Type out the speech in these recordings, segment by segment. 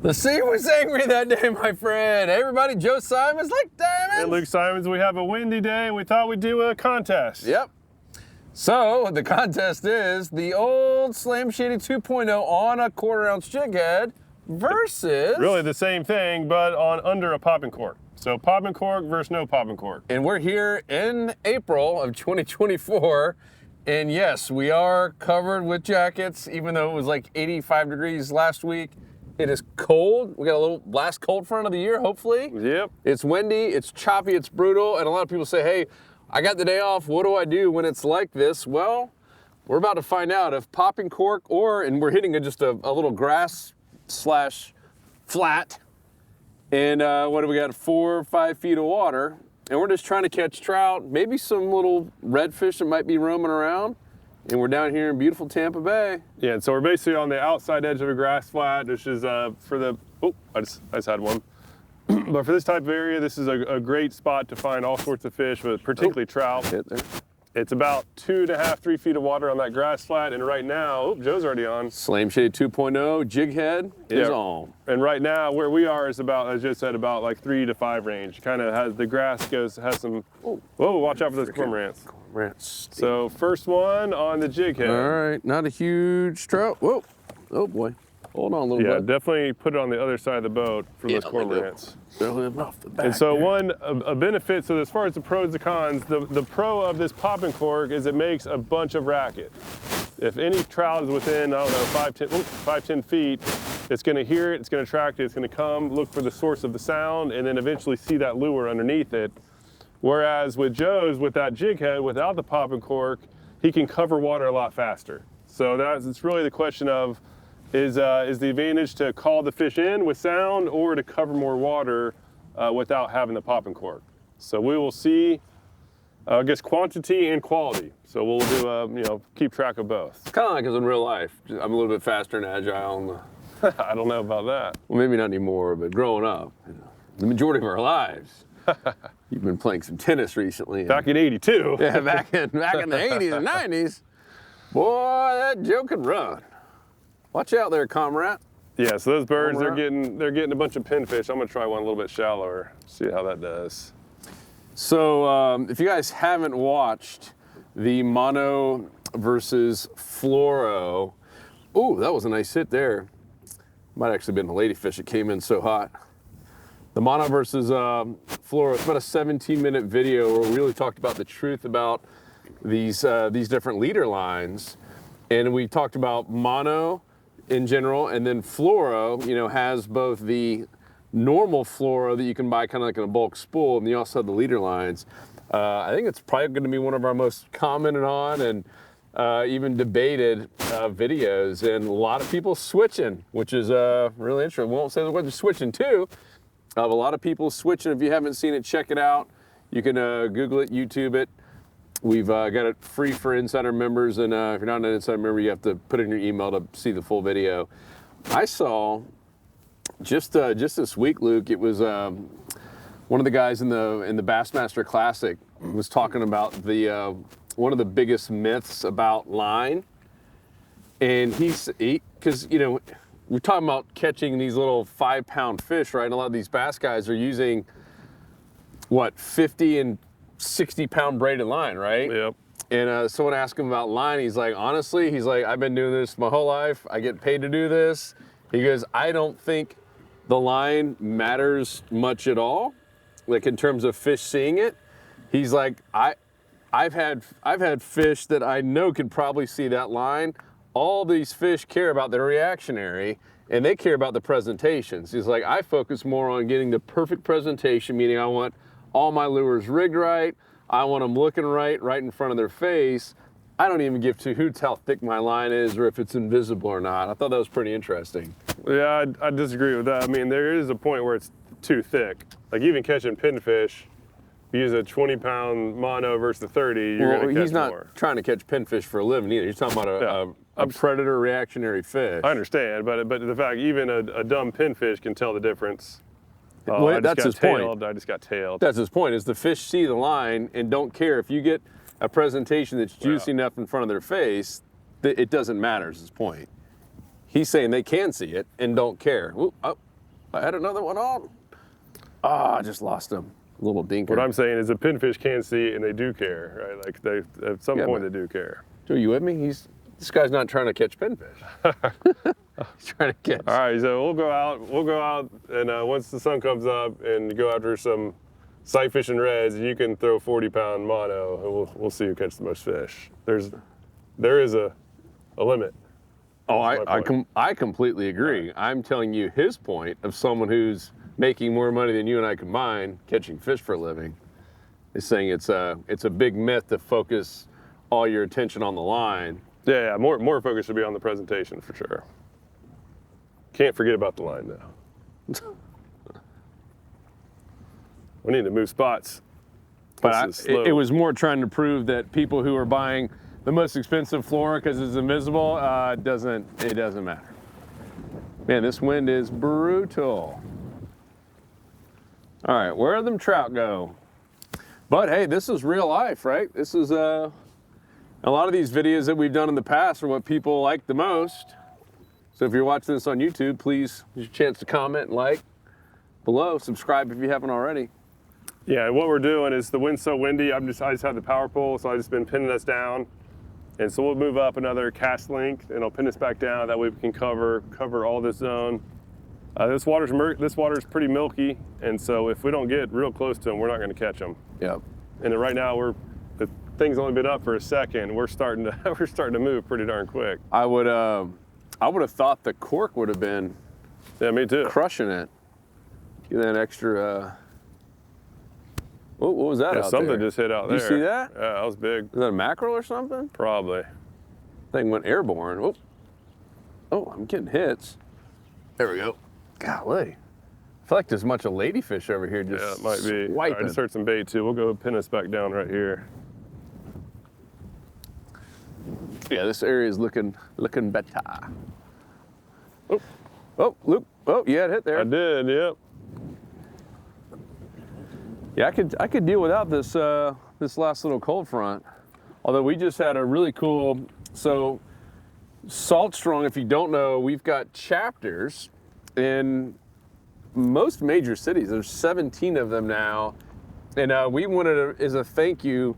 The sea was angry that day, my friend. Hey, everybody, Joe Simons, Lake Diamonds. And Luke Simons, we have a windy day, and we thought we'd do a contest. Yep. So, the contest is the old Slam Shady 2.0 on a 1/4 ounce jig head versus... Really the same thing, but on under a popping cork. So popping cork versus no popping cork. And we're here in April of 2024. And yes, we are covered with jackets, even though it was like 85 degrees last week. It is cold. We got a little last cold front of the year, hopefully. Yep. It's windy, it's choppy, it's brutal. And a lot of people say, hey, I got the day off. What do I do when it's like this? Well, we're about to find out if popping cork and we're hitting just a little grass slash flat. And what do we got? 4 or 5 feet of water. And we're just trying to catch trout, maybe some little redfish that might be roaming around. And we're down here in beautiful Tampa Bay. Yeah, and so we're basically on the outside edge of a grass flat. This is for the, I just had one. But for this type of area, this is a great spot to find all sorts of fish, but particularly trout. Hit there. It's about 2.5, 3 feet of water on that grass flat, and right now, Joe's already on. Slam Shady 2.0 jig head is on. And right now, where we are is about, as Joe said, about like 3 to 5 range. Kind of has, the grass has some, whoa, watch out for those cormorants. So first one on the jig head. All right, not a huge trout. Whoa, oh boy. Hold on a little bit. Yeah, definitely put it on the other side of the boat for those cormorants. Off the back and so there. a benefit, so as far as the pros and cons, the pro of this popping cork is it makes a bunch of racket. If any trout is within, I don't know, 5, 10 feet, it's gonna hear it, it's gonna track it, it's gonna come, look for the source of the sound, and then eventually see that lure underneath it. Whereas with Joe's, with that jig head, without the popping cork, he can cover water a lot faster. So it's really the question of, is the advantage to call the fish in with sound or to cover more water without having the popping cork. So we will see, I guess, quantity and quality. So we'll do, keep track of both. It's kind of like as in real life. I'm a little bit faster and agile. I don't know about that. Well, maybe not anymore, but growing up, the majority of our lives. You've been playing some tennis recently. Back in '82. Yeah, back in the 80s and 90s. Boy, that Joe could run. Watch out there, comrade. Yeah, so those birds, they're getting a bunch of pinfish. I'm gonna try one a little bit shallower, see how that does. So if you guys haven't watched the mono versus fluoro, ooh, that was a nice hit there. Might actually been a ladyfish that came in so hot. The mono versus fluoro, it's about a 17-minute video where we really talked about the truth about these different leader lines. And we talked about mono in general, and then fluoro, has both the normal fluoro that you can buy kind of like in a bulk spool, and you also have the leader lines. I think it's probably going to be one of our most commented on and even debated videos, and a lot of people switching, which is really interesting. We won't say what they're switching to. A lot of people switching. If you haven't seen it, check it out. You can Google it, YouTube it. We've got it free for Insider members, and if you're not an Insider member, you have to put in your email to see the full video. I saw just this week, Luke. It was one of the guys in the Bassmaster Classic was talking about the one of the biggest myths about line, and because we're talking about catching these little 5-pound fish, right? And a lot of these bass guys are using 50 and 60-pound braided line, right? Yep. And someone asked him about line. He's like, honestly, I've been doing this my whole life. I get paid to do this. He goes, I don't think the line matters much at all, like in terms of fish seeing it. He's like, I've had fish that I know could probably see that line. All these fish care about their reactionary, and they care about the presentations. He's like, I focus more on getting the perfect presentation, meaning I want all my lures rigged right. I want them looking right in front of their face. I don't even give two hoots how thick my line is or if it's invisible or not. I thought that was pretty interesting. Yeah, I disagree with that. I mean, there is a point where it's too thick. Like even catching pinfish, you use a 20-pound mono versus the 30, you're going to catch more. He's not trying to catch pinfish for a living either. He's talking about a predator reactionary fish. I understand, but the fact even a dumb pinfish can tell the difference. Well, that's his point. I just got tailed. That's his point, is the fish see the line and don't care. If you get a presentation that's juicy enough in front of their face, it doesn't matter is his point. He's saying they can see it and don't care. Ooh, oh, I had another one on. Ah, I just lost him. Little dinker. What I'm saying is the pinfish can see and they do care, right? Like they, at some point they do care. Joe, you with me? This guy's not trying to catch pinfish. He's trying to catch. All right, so we'll go out and once the sun comes up and go after some sight fishing reds, you can throw 40-pound mono and we'll see who catches the most fish. There is a limit. Oh, I completely agree. I'm telling you his point of someone who's making more money than you and I combined catching fish for a living is saying it's a big myth to focus all your attention on the line. Yeah, more focus should be on the presentation for sure. Can't forget about the line though. We need to move spots. But it was more trying to prove that people who are buying the most expensive flora because it's invisible, it doesn't matter. Man, this wind is brutal. All right, where them trout go? But hey, this is real life, right? This is a lot of these videos that we've done in the past are what people like the most. So if you're watching this on YouTube, please use your chance to comment and like below. Subscribe if you haven't already. Yeah, what we're doing is the wind's so windy, I just have the power pole, so I've just been pinning us down. And so we'll move up another cast length and it'll pin us back down. That way we can cover all this zone. This water's pretty milky, and so if we don't get real close to them, we're not going to catch them. Yep. And right now the thing's only been up for a second. We're starting to move pretty darn quick. I would have thought the Cork would have been. Yeah, me too. Crushing it. Get that extra. What was that? Yeah, out something there? just hit out there. Did you see that? Yeah, that was big. Is that a mackerel or something? Probably. Thing went airborne. Oh, I'm getting hits. There we go. Golly. I feel like there's a bunch of ladyfish over here just yeah, it might be. swiping. I just heard some bait too. We'll go pin us back down right here. Yeah, this area is looking better. Oh, Luke, you had a hit there. I did, yep. Yeah, I could deal without this this last little cold front. Although we just had a really cool, so Salt Strong, if you don't know, we've got chapters in most major cities. There's 17 of them now. And we wanted as a thank you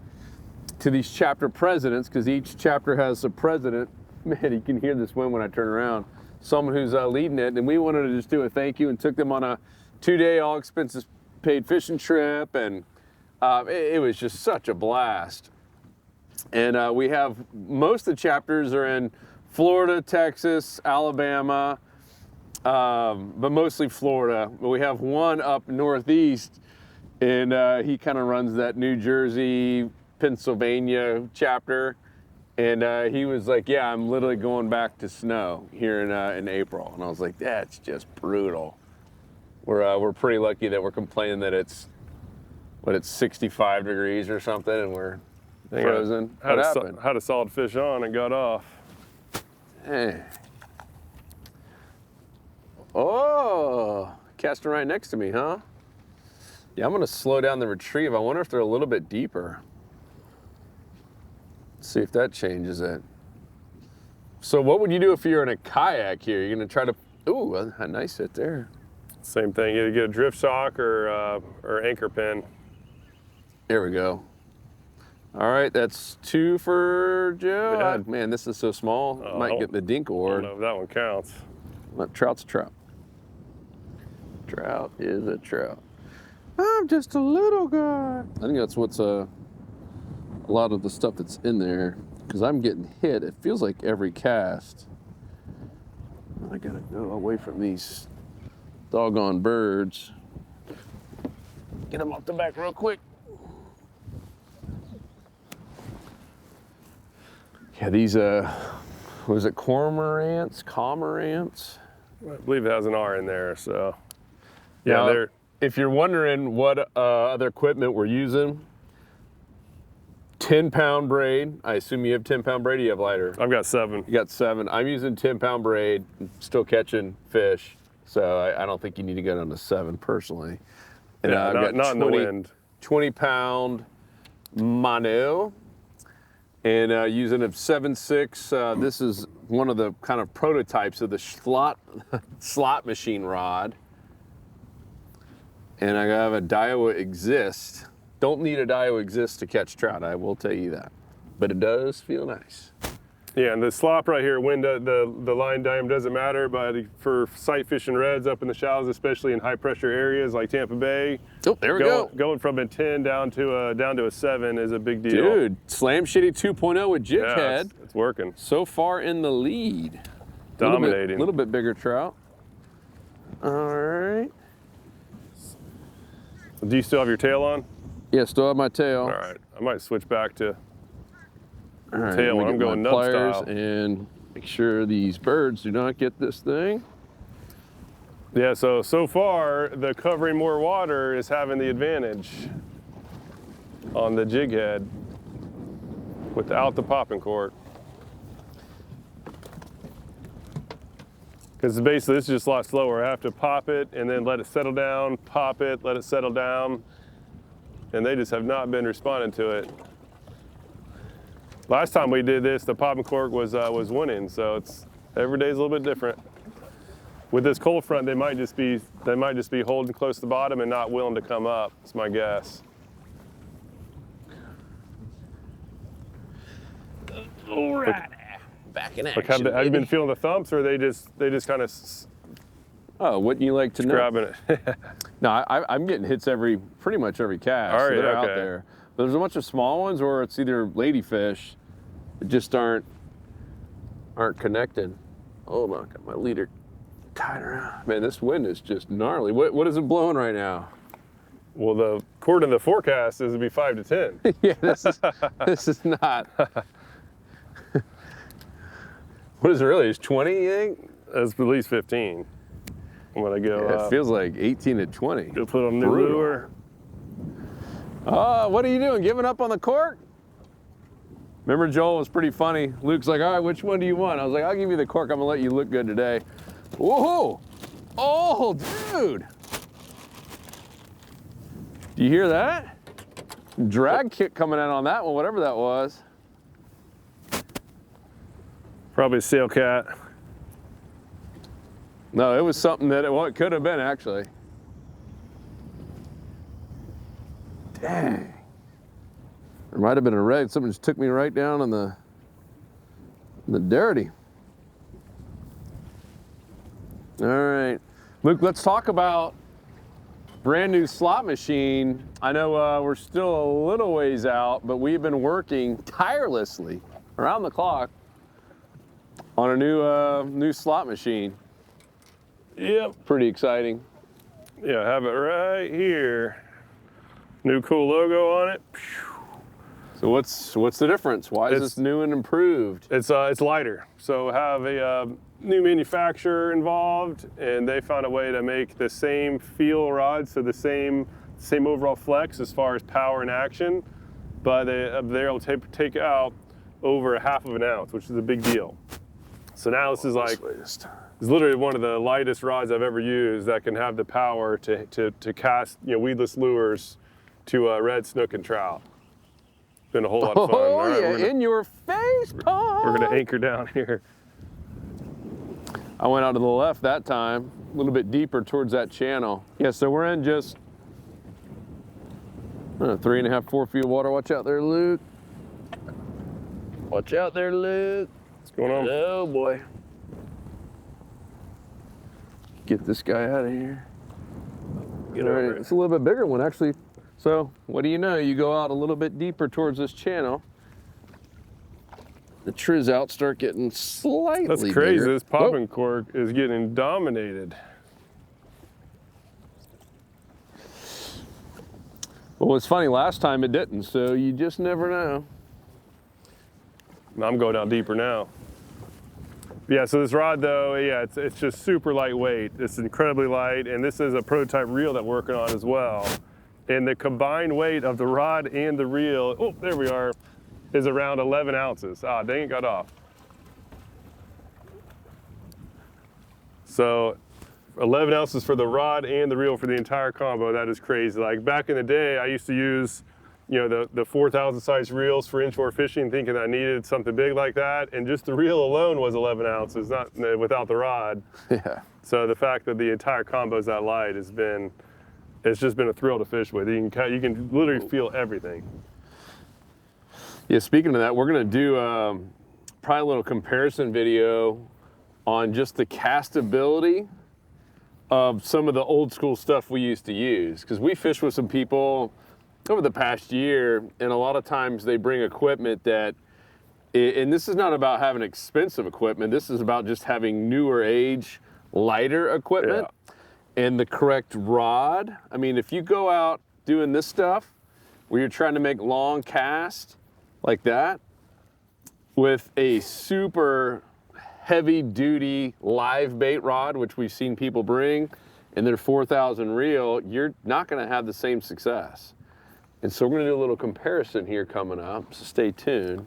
to these chapter presidents, because each chapter has a president. Man, you can hear this wind when I turn around. Someone who's leading it. And we wanted to just do a thank you and took them on a 2-day all expenses paid fishing trip. And it was just such a blast. And we have, most of the chapters are in Florida, Texas, Alabama, but mostly Florida. But we have one up northeast, and he kind of runs that New Jersey, Pennsylvania chapter. And he was like, yeah, I'm literally going back to snow here in April. And I was like, that's just brutal. We're pretty lucky that we're complaining that it's 65 degrees or something, and we're frozen. What happened? Had a solid fish on and got off. Hey. Oh, casting right next to me, huh? Yeah, I'm gonna slow down the retrieve. I wonder if they're a little bit deeper. Let's see if that changes it. So what would you do if you're in a kayak here? You're gonna try to, ooh, a nice hit there. Same thing, either get a drift shock or anchor pin. There we go. All right, that's 2 for Joe. Yeah. Man, this is so small. Might get the dink I award. don't know if that one counts. Well, trout's a trout. Trout is a trout. I'm just a little guy. I think that's what's a lot of the stuff that's in there, because I'm getting hit. It feels like every cast. I gotta go away from these doggone birds. Get them off the back real quick. Yeah, these, what is it, cormorants? I believe it has an R in there, so. Yeah, now, if you're wondering what other equipment we're using, 10-pound braid. I assume you have 10-pound braid, or you have lighter? I've got 7. You got 7. I'm using 10-pound braid, still catching fish, so I don't think you need to go down to 7 personally. And yeah, I've got not in the wind. 20-pound mono, and using a 7.6. This is one of the kind of prototypes of the slot machine rod. and I have a Daiwa Exist. Don't need a Daiwa Exist to catch trout, I will tell you that. But it does feel nice. Yeah, and the slop right here, the line diameter doesn't matter, but for sight fishing reds up in the shallows, especially in high pressure areas like Tampa Bay, Oh, there we go. Going from a 10 down to a 7 is a big deal. Dude, Slam Shady 2.0 with jig Yeah, head. it's working. So far in the lead. Dominating. A little bit bigger trout. All right. Do you still have your tail on? Yeah, still have my tail. All right, I might switch back to All right, tail let me when I'm get going my nub pliers style. and make sure these birds do not get this thing. Yeah, so far, the covering more water is having the advantage on the jig head without the popping cork. Because basically this is just a lot slower. I have to pop it and then let it settle down, pop it, let it settle down, and they just have not been responding to it. Last time we did this, the popping cork was winning, so it's every day's a little bit different. With this cold front, they might just be holding close to the bottom and not willing to come up. That's my guess. All right. Back in action. Like have you been feeling the thumps, or they just kind of Oh, wouldn't you like to know? grabbing it? No, I'm getting hits pretty much every cast. All So right, they're out okay. there. But there's a bunch of small ones, or it's either ladyfish that just aren't connected. Hold on, got my leader tied around. Man, this wind is just gnarly. What is it blowing right now? Well, according to the forecast, is it'd be 5 to 10. Yeah, this is not. What is it really? It's 20, you think? That's at least 15. I'm gonna go. Yeah, it feels like 18 to 20. Go put on a new Brutal. lure. Oh, what are you doing? Giving up on the cork? Remember, Joel was pretty funny. Luke's like, all right, which one do you want? I was like, I'll give you the cork. I'm gonna let you look good today. Whoa! Oh, dude! Do you hear that? Drag kick coming in on that one, whatever that was. Probably a sail cat. No, it was something that it could have been, actually. Dang. There might have been a red. Someone just took me right down on the dirty. All right. Luke, let's talk about brand new slot machine. I know we're still a little ways out, but we've been working tirelessly around the clock on a new slot machine. Yep. Pretty exciting. Yeah, I have it right here. New cool logo on it. So what's the difference? Why is this new and improved? It's lighter. So have a new manufacturer involved, and they found a way to make the same feel rod, so the same overall flex as far as power and action, but they're able to take out over a half of an ounce, which is a big deal. So now this is like, it's literally one of the lightest rods I've ever used that can have the power to cast weedless lures to red, snook, and trout. It's been a whole lot of fun. Oh, All right, yeah, in your face, Paul. we're gonna anchor down here. I went out to the left that time, a little bit deeper towards that channel. Yeah, so we're in just 3.5, 4 feet of water. Watch out there, Luke. Watch out there, Luke. What's going on? Oh boy. Get this guy out of here. Get All over right, it. it's a little bit bigger one, actually. So, what do you know? You go out a little bit deeper towards this channel. The trizz out start getting slightly That's crazy. bigger. This popping cork is getting dominated. Well, it's funny, last time it didn't, so you just never know. I'm going down deeper now. Yeah, so this rod though, yeah, it's just super lightweight. It's incredibly light, and this is a prototype reel that we're working on as well. And the combined weight of the rod and the reel, oh, there we are, is around 11 ounces. Ah, dang it, got off. So 11 ounces for the rod and the reel for the entire combo. That is crazy. Like back in the day, I used to use, the 4,000 size reels for inshore fishing, thinking I needed something big like that. And just the reel alone was 11 ounces, not without the rod. Yeah. So the fact that the entire combo is that light has been it's just been a thrill to fish with. You can literally feel everything. Yeah, speaking of that, we're gonna do probably a little comparison video on just the castability of some of the old school stuff we used to use. Because we fished with some people over the past year, and a lot of times they bring equipment that, and this is not about having expensive equipment, this is about just having newer age, lighter equipment, and the correct rod. I mean, if you go out doing this stuff, where you're trying to make long casts like that, with a super heavy duty live bait rod, which we've seen people bring, and they're 4,000 reel, you're not gonna have the same success. And so we're gonna do a little comparison here coming up, so stay tuned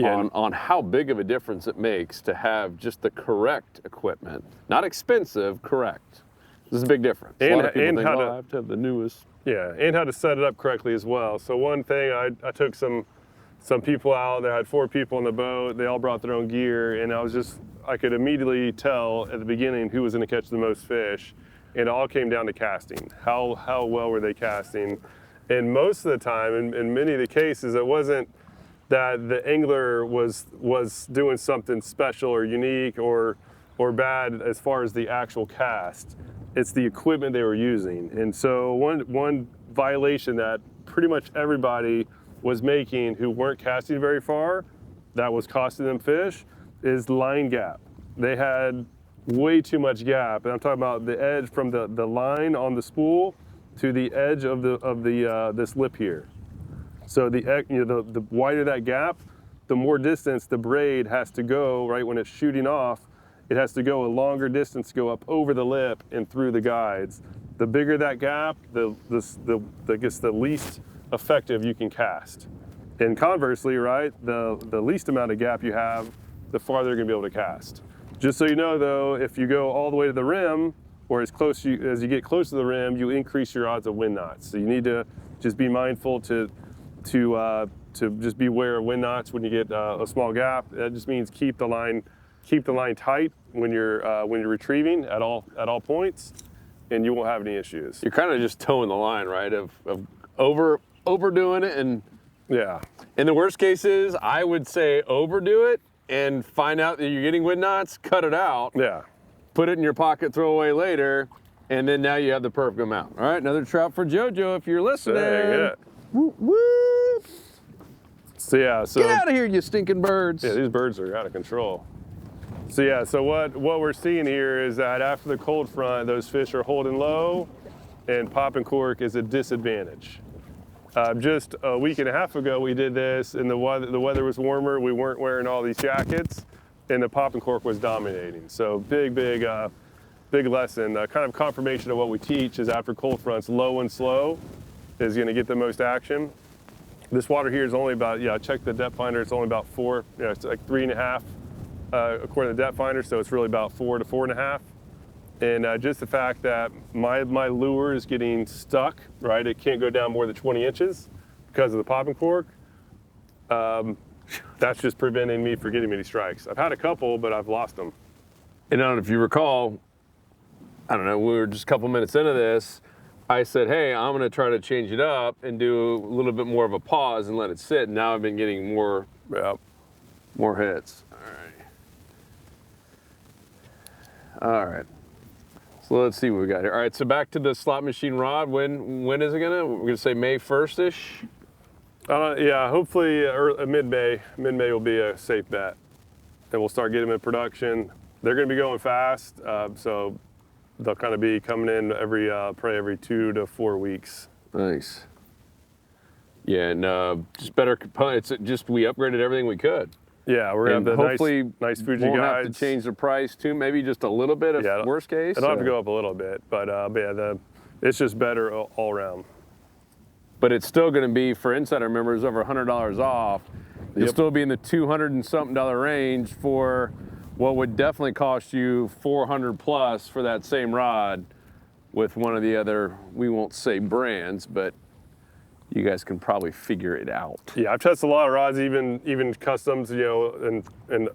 on how big of a difference it makes to have just the correct equipment. Not expensive, correct. This is a big difference. A lot of people think, I have to have the newest. Yeah, and how to set it up correctly as well. So one thing, I took some people out. They had 4 people on the boat. They all brought their own gear, and I could immediately tell at the beginning who was going to catch the most fish. And it all came down to casting. How well were they casting? And most of the time, in many of the cases, it wasn't that the angler was doing something special or unique or bad as far as the actual cast. It's the equipment they were using. And so one violation that pretty much everybody was making who weren't casting very far, that was costing them fish, is line gap. They had way too much gap, and I'm talking about the edge from the line on the spool to the edge of this lip here. So the wider that gap, the more distance the braid has to go. Right when it's shooting off, it has to go a longer distance to go up over the lip and through the guides. The bigger that gap, the least effective you can cast. And conversely, right, the least amount of gap you have, the farther you're gonna be able to cast. Just so you know though, if you go all the way to the rim, or as you get close to the rim, you increase your odds of wind knots. So you need to just be mindful to just be aware of wind knots when you get a small gap. That just means keep the line tight when you're retrieving at all points, and you won't have any issues. You're kind of just towing the line, right? Of overdoing it, and yeah. In the worst cases, I would say overdo it and find out that you're getting wind knots, cut it out. Yeah. Put it in your pocket, throw away later, and then now you have the perfect amount. All right, another trout for JoJo if you're listening. Dang, yeah. Whoop, whoop. So get out of here, you stinking birds. Yeah, these birds are out of control. So yeah, so what we're seeing here is that after the cold front, those fish are holding low, and popping cork is a disadvantage. Just a week and a half ago, we did this, and the weather was warmer. We weren't wearing all these jackets, and the popping cork was dominating. So big lesson. Kind of confirmation of what we teach is after cold fronts, low and slow is going to get the most action. This water here is only about, check the depth finder. It's only about 4. It's like 3.5 according to the depth finder. So it's really about 4 to 4.5. And just the fact that my lure is getting stuck, right? It can't go down more than 20 inches because of the popping cork. That's just preventing me from getting many strikes. I've had a couple, but I've lost them. And I don't know if you recall, I don't know, we were just a couple minutes into this. I said, hey, I'm gonna try to change it up and do a little bit more of a pause and let it sit. And now I've been getting more hits. All right. So let's see what we got here. All right, so back to the slot machine rod. When is it gonna? We're gonna say May 1st-ish? Yeah, hopefully mid-May. Mid-May will be a safe bet. And we'll start getting them in production. They're gonna be going fast, so they'll kind of be coming in probably every 2 to 4 weeks. Nice. Yeah, and just better components. We upgraded everything we could. Yeah, we're gonna have the hopefully nice Fuji won't guides. have to change the price too. Maybe just a little bit of worst case. It'll have to go up a little bit, but yeah, it's just better all around. But it's still going to be, for Insider members, over $100 off. You'll still be in the $200 and something range for what would definitely cost you $400 plus for that same rod with one of the other, we won't say brands, but you guys can probably figure it out. Yeah, I've tested a lot of rods, even customs, and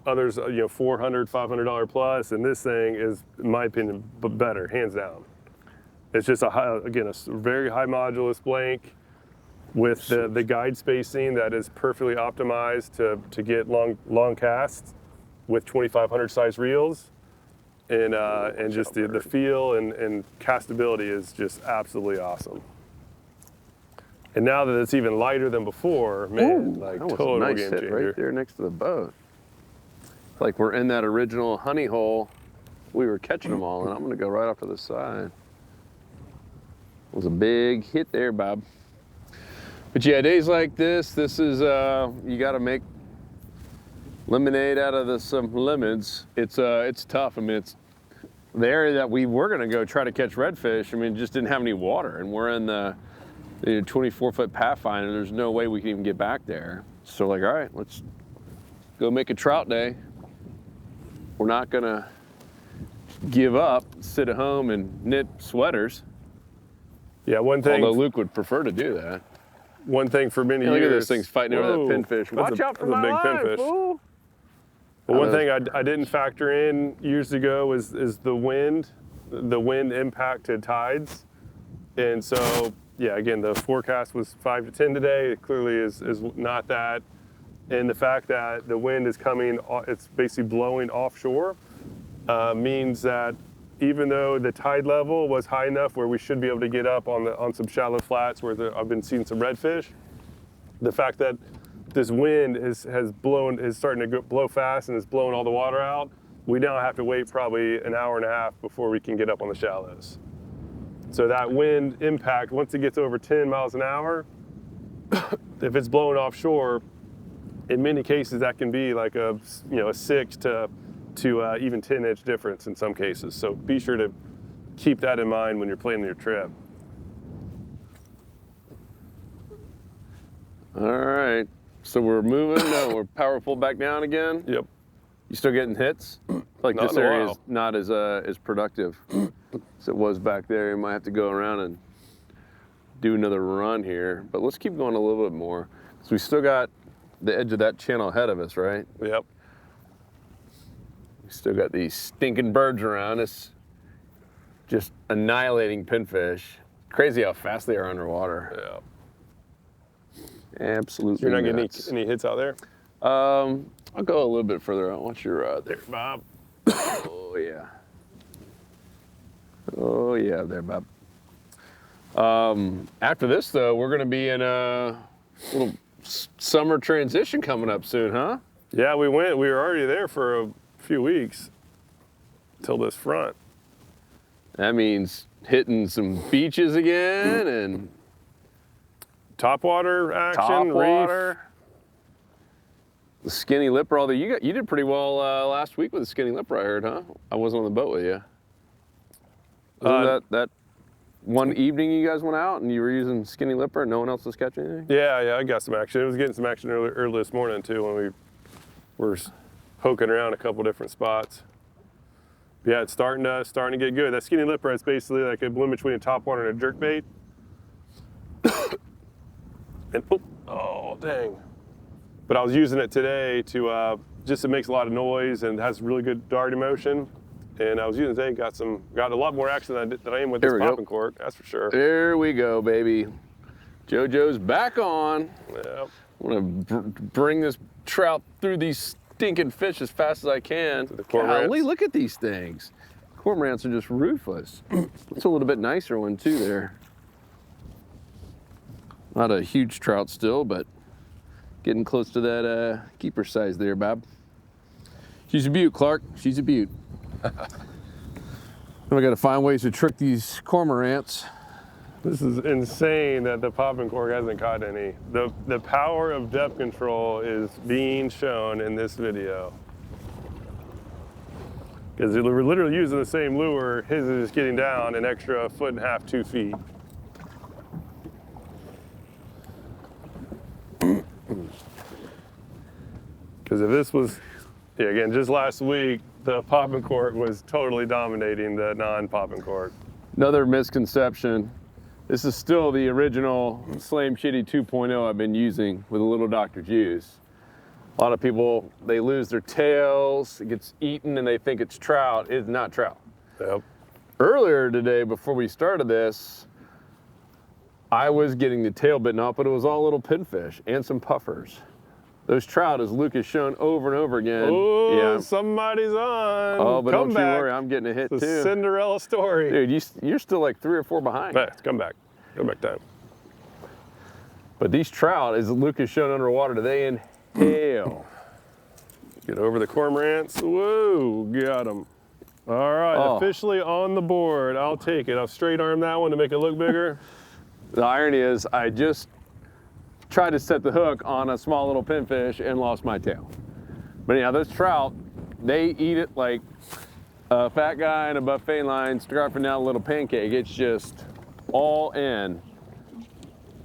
others, $400, $500 plus, and this thing is, in my opinion, better, hands down. It's just again, a very high modulus blank with the guide spacing that is perfectly optimized to get long casts with 2,500 size reels. And just the feel and castability is just absolutely awesome. And now that it's even lighter than before, man, like that was total a nice game hit changer. right there next to the boat. It's like we're in that original honey hole. We were catching them all, and I'm gonna go right off to the side. It was a big hit there, Bob. But yeah, days like this is, you gotta make lemonade out of some lemons. It's tough. I mean, it's the area that we were gonna go try to catch redfish. I mean, just didn't have any water, and we're in the 24-foot pathfinder. There's no way we can even get back there. So like, all right, let's go make a trout day. We're not gonna give up, sit at home and knit sweaters. Yeah, one thing. Although Luke would prefer to do that. One thing for many years. Look at those things fighting over that pinfish. Watch out for my life, pinfish. fool. But one thing I didn't factor in years ago is the wind impact to tides. And so, yeah, again, the forecast was 5 to 10 today. It clearly is not that. And the fact that the wind is coming, it's basically blowing offshore, means that even though the tide level was high enough where we should be able to get up on some shallow flats where I've been seeing some redfish, the fact that this wind is starting to blow fast and is blowing all the water out, we now have to wait probably an hour and a half before we can get up on the shallows. So that wind impact, once it gets over 10 miles an hour, if it's blowing offshore, in many cases that can be like a 6 to even 10-inch difference in some cases. So be sure to keep that in mind when you're planning your trip. All right, so we're moving. No, we're powerful back down again. Yep. You still getting hits? Like Not this in a area while. is not as productive as it was back there. You might have to go around and do another run here. But let's keep going a little bit more. So we still got the edge of that channel ahead of us, right? Yep. We still got these stinking birds around us, just annihilating pinfish. Crazy how fast they are underwater. Yeah. Absolutely. You're not getting nuts. any hits out there? I'll go a little bit further out. Watch your rod there, Bob. Oh yeah. Oh yeah, there, Bob. After this though, we're gonna be in a little summer transition coming up soon, huh? Yeah, we went. We were already there for a few weeks till this front. That means hitting some beaches again and Topwater action, top reef. water. The skinny lipper, although you did pretty well last week with the skinny lipper, I heard, huh? I wasn't on the boat with you. Wasn't that one evening you guys went out and you were using skinny lipper and no one else was catching anything? Yeah, I got some action. It was getting some action early this morning too when we were poking around a couple different spots. But yeah, it's starting to get good. That skinny lipper is basically like a blend between a topwater and a jerkbait. And oh dang! But I was using it today to just it makes a lot of noise and has really good darting motion. And I was using it today, got a lot more action than I am with this popping cork. That's for sure. There we go, baby. JoJo's back on. Yeah. I'm gonna bring this trout through these stinking fish as fast as I can. The cormorants. Golly, look at these things. Cormorants are just ruthless. It's a little bit nicer one too there. Not a huge trout still, but getting close to that keeper size there, Bob. She's a beaut, Clark. She's a beaut. We got to find ways to trick these cormorants. This is insane that the popping cork hasn't caught any. The power of depth control is being shown in this video. Because we're literally using the same lure, his is just getting down an extra 1.5 feet, 2 feet. Because if this was, yeah, again, just last week, the popping cork was totally dominating the non-popping cork. Another misconception. This is still the original Slam Shady 2.0 I've been using with a little Dr. Juice. A lot of people, they lose their tails, it gets eaten and they think it's trout. It's not trout. Yep. earlier today, before we started this, I was getting the tail bitten off, but it was all little pinfish and some puffers. Those trout, as Luke has shown over and over again. Oh, yeah. Somebody's on. Oh, but come don't back. you worry, I'm getting a hit It's too. a Cinderella story. Dude, you're still like 3 or 4 behind. Hey, come back. Come back time. But these trout, as Luke has shown underwater today, inhale. Get over the cormorants. Whoa, got him. All right, officially on the board. I'll take it. I'll straight arm that one to make it look bigger. The irony is I just tried to set the hook on a small little pinfish and lost my tail. But yeah, those trout, they eat it like a fat guy in a buffet line scarfing down a little pancake. It's just all in.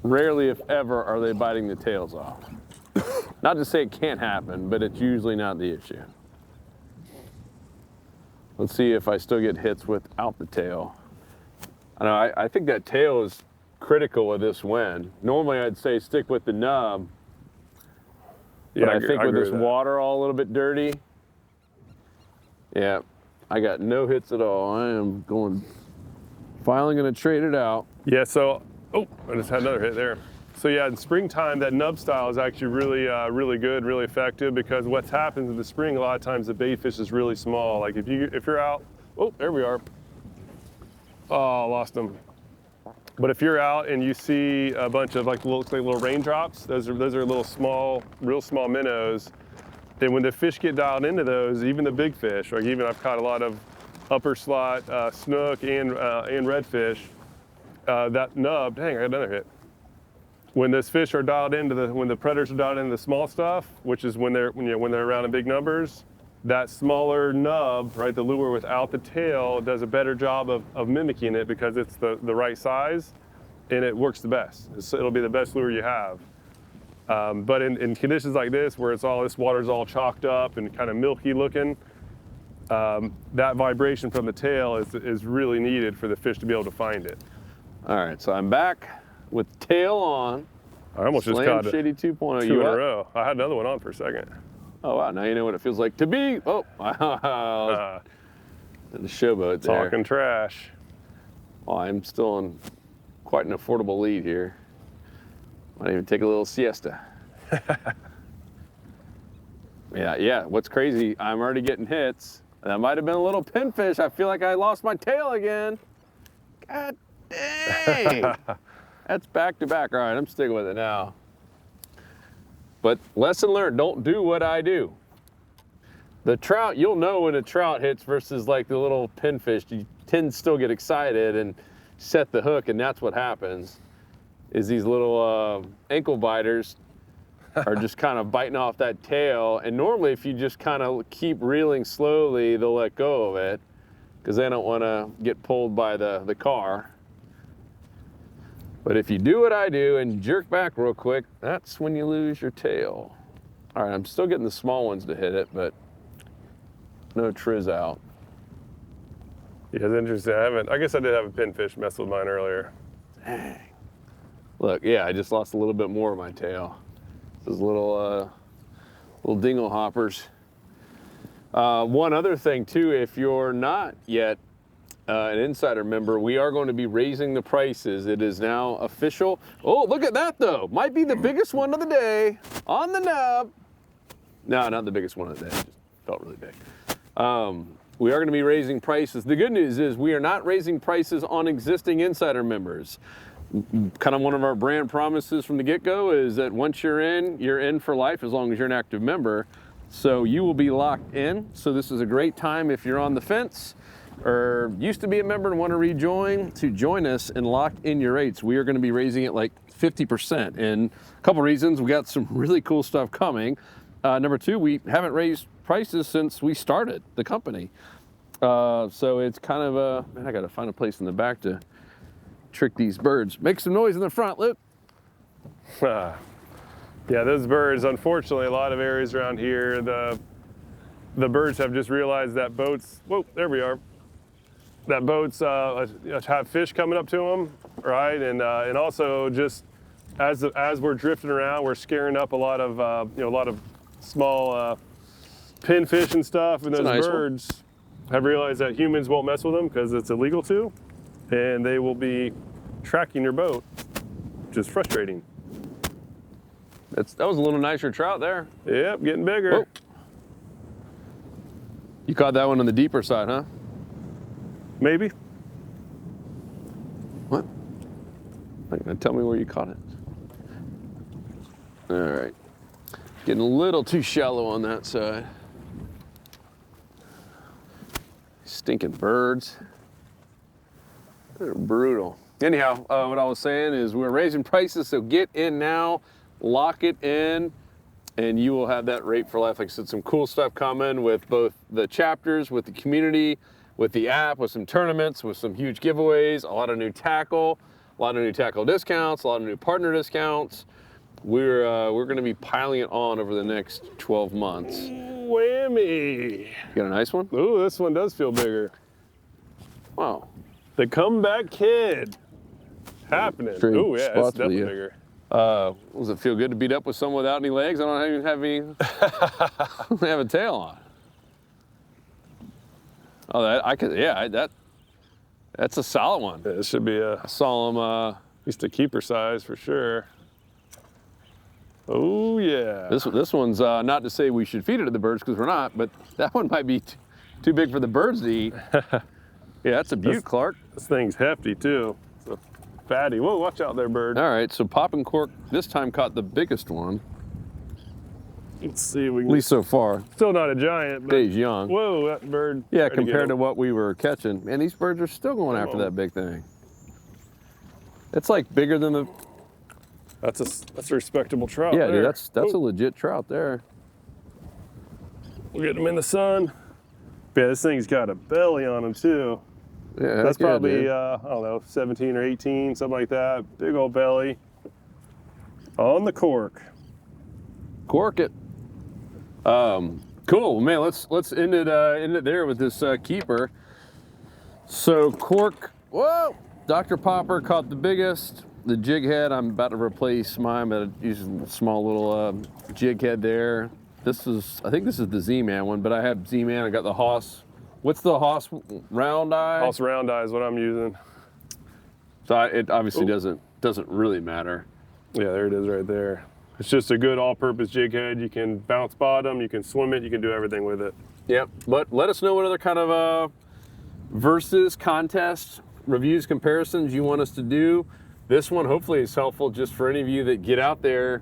Rarely, if ever, are they biting the tails off. Not to say it can't happen, but it's usually not the issue. Let's see if I still get hits without the tail. I think that tail is critical of this win. Normally I'd say stick with the nub, but I think with this water all a little bit dirty, yeah, I got no hits at all. I am finally gonna trade it out. Yeah, so, oh, I just had another hit there. So yeah, in springtime, that nub style is actually really good, really effective, because what happens in the spring, a lot of times the bait fish is really small. Like if you're out, oh, there we are. Oh, lost them. But if you're out and you see a bunch of looks like little raindrops, those are little small, real small minnows. And when the fish get dialed into those, even the big fish, like even I've caught a lot of upper slot snook and redfish. That nub, dang, I got another hit. When those fish are dialed into when the predators are dialed into the small stuff, which is when they're around in big numbers, that smaller nub, right, the lure without the tail does a better job of mimicking it because it's the right size and it works the best. It'll be the best lure you have. But in conditions like this, where this water's all chalked up and kind of milky looking, that vibration from the tail is really needed for the fish to be able to find it. All right, so I'm back with tail on. I almost just Slam caught Shady 2.0. 2 in a row. I had another one on for a second. Oh wow, now you know what it feels like to be. Oh, the showboat there. Talking trash. Oh, I'm still in quite an affordable lead here. Might even take a little siesta. Yeah, what's crazy, I'm already getting hits. That might have been a little pinfish. I feel like I lost my tail again. God dang. That's back to back. All right, I'm sticking with it now. But lesson learned, don't do what I do. The trout, you'll know when a trout hits versus like the little pinfish. You tend to still get excited and set the hook, and that's what happens, is these little ankle biters are just kind of biting off that tail. And normally if you just kind of keep reeling slowly, they'll let go of it because they don't want to get pulled by the car. But if you do what I do and jerk back real quick, that's when you lose your tail. All right, I'm still getting the small ones to hit it, but no triz out. Yeah, it's interesting. I guess I did have a pinfish mess with mine earlier. Dang. Look, yeah, I just lost a little bit more of my tail. Those little dingle hoppers. One other thing too, if you're not yet an insider member, we are going to be raising the prices. It is now official. Oh, look at that though. Might be the biggest one of the day on the nub. No, not the biggest one of the day. It just felt really big. We are going to be raising prices. The good news is we are not raising prices on existing insider members. Kind of one of our brand promises from the get-go is that once you're in for life as long as you're an active member. So you will be locked in. So this is a great time if you're on the fence or used to be a member and want to rejoin, to join us and lock in your rates. We are going to be raising it like 50%. And a couple reasons. We got some really cool stuff coming. Number two, we haven't raised prices since we started the company. So it's kind of man, I got to find a place in the back to trick these birds. Make some noise in the front, Luke. Yeah, those birds, unfortunately, a lot of areas around here, the birds have just realized that boats, whoa, there we are, that boats have fish coming up to them, right? And also just as we're drifting around, we're scaring up a lot of small pinfish and stuff, and those birds, have realized that humans won't mess with them because it's illegal to, and they will be tracking your boat, which is frustrating. That was a little nicer trout there. Yep, getting bigger. Whoa. You caught that one on the deeper side, huh? Maybe. What? Not gonna tell me where you caught it. All right. Getting a little too shallow on that side. Stinking birds. They're brutal. Anyhow, what I was saying is we're raising prices, so get in now, lock it in, and you will have that rate for life. Like I said, some cool stuff coming with both the chapters, with the community, with the app, with some tournaments, with some huge giveaways, a lot of new tackle, discounts, a lot of new partner discounts. We're going to be piling it on over the next 12 months. Whammy! You got a nice one? Ooh, this one does feel bigger. Wow. The comeback kid. Happening. Straight Ooh, yeah, it's spots definitely with you. bigger. Does it feel good to beat up with someone without any legs? I don't even have any, I don't have a tail on. Oh, that's a solid one. Yeah, this should be I saw him, at least a keeper size for sure. Oh yeah. this one's, not to say we should feed it to the birds, because we're not, but that one might be too big for the birds to eat. Yeah, that's a beaut, Clark. This thing's hefty too. It's a fatty. Whoa, watch out there, bird. All right, so Poppin' Cork this time caught the biggest one. Let's see if we can. At least so far. Still not a giant, but Day's young. whoa, that bird. Yeah, tried to get compared to him. what we were catching. Man, these birds are still going after that big thing. It's like bigger than the... That's a respectable trout. Yeah, there. dude, that's a legit trout there. We'll get him in the sun. Yeah, this thing's got a belly on him too. Yeah, That's heck yeah, probably, dude. I don't know, 17 or 18, something like that. Big old belly. On the cork. Cork it. Cool, man. Let's end it there with this keeper. So Cork, whoa! Dr. Popper caught the biggest. The jig head, I'm about to replace mine, but using a small little jig head there. I think this is the Z-Man one, but I have Z-Man. I got the Haas. What's the Haas round eye? Haas round eye is what I'm using. So it obviously doesn't really matter. Yeah, there it is right there. It's just a good all-purpose jig head. You can bounce bottom, you can swim it, you can do everything with it. Yep, but let us know what other kind of versus contests, reviews, comparisons you want us to do. This one hopefully is helpful just for any of you that get out there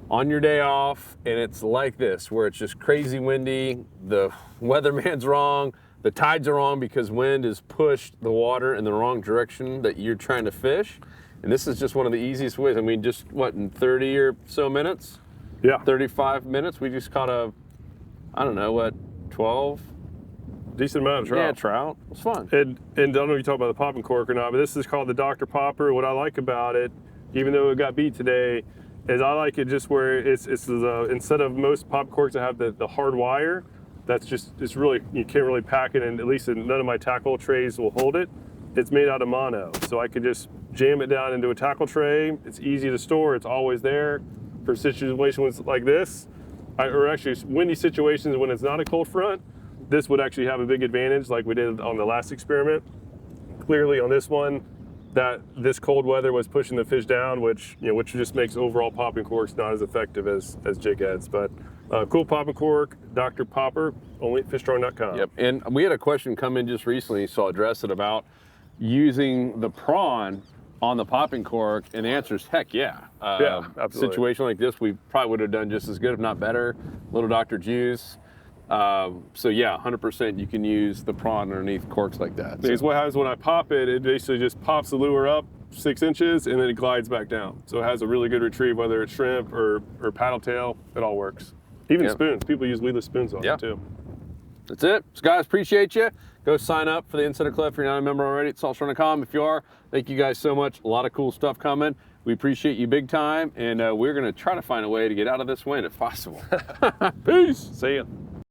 on your day off and it's like this, where it's just crazy windy, the weatherman's wrong, the tides are wrong because wind has pushed the water in the wrong direction that you're trying to fish. And this is just one of the easiest ways. I mean, just what, in 30 or so minutes? Yeah. 35 minutes, we just caught a, I don't know, what, 12? Decent amount of trout. Yeah, trout. It was fun. And I don't know if you talk about the popping cork or not, but this is called the Dr. Popper. What I like about it, even though it got beat today, is I like it just where it's instead of most pop corks that have the hard wire, it's really, you can't really pack it, and at least none of my tackle trays will hold it. It's made out of mono, so I could just jam it down into a tackle tray. It's easy to store. It's always there for situations like this, or actually windy situations when it's not a cold front. This would actually have a big advantage, like we did on the last experiment. Clearly on this one, that this cold weather was pushing the fish down, which just makes overall popping corks not as effective as jig heads. But cool popping cork, Dr. Popper, only at fishstrong.com. Yep, and we had a question come in just recently, so I'll address it about using the prawn on the popping cork, and the answer is heck yeah. Yeah, absolutely. Situation like this, we probably would have done just as good, if not better. Little Dr. Juice. So yeah, 100% you can use the prawn underneath corks like that. Because what happens when I pop it, it basically just pops the lure up 6 inches and then it glides back down. So it has a really good retrieve, whether it's shrimp or paddletail, it all works. Even spoons, people use weedless spoons on it too. That's it. So guys, appreciate you. Go sign up for the Insider Club if you're not a member already at saltstrong.com. If you are, thank you guys so much. A lot of cool stuff coming. We appreciate you big time, and we're gonna try to find a way to get out of this wind if possible. Peace. See ya.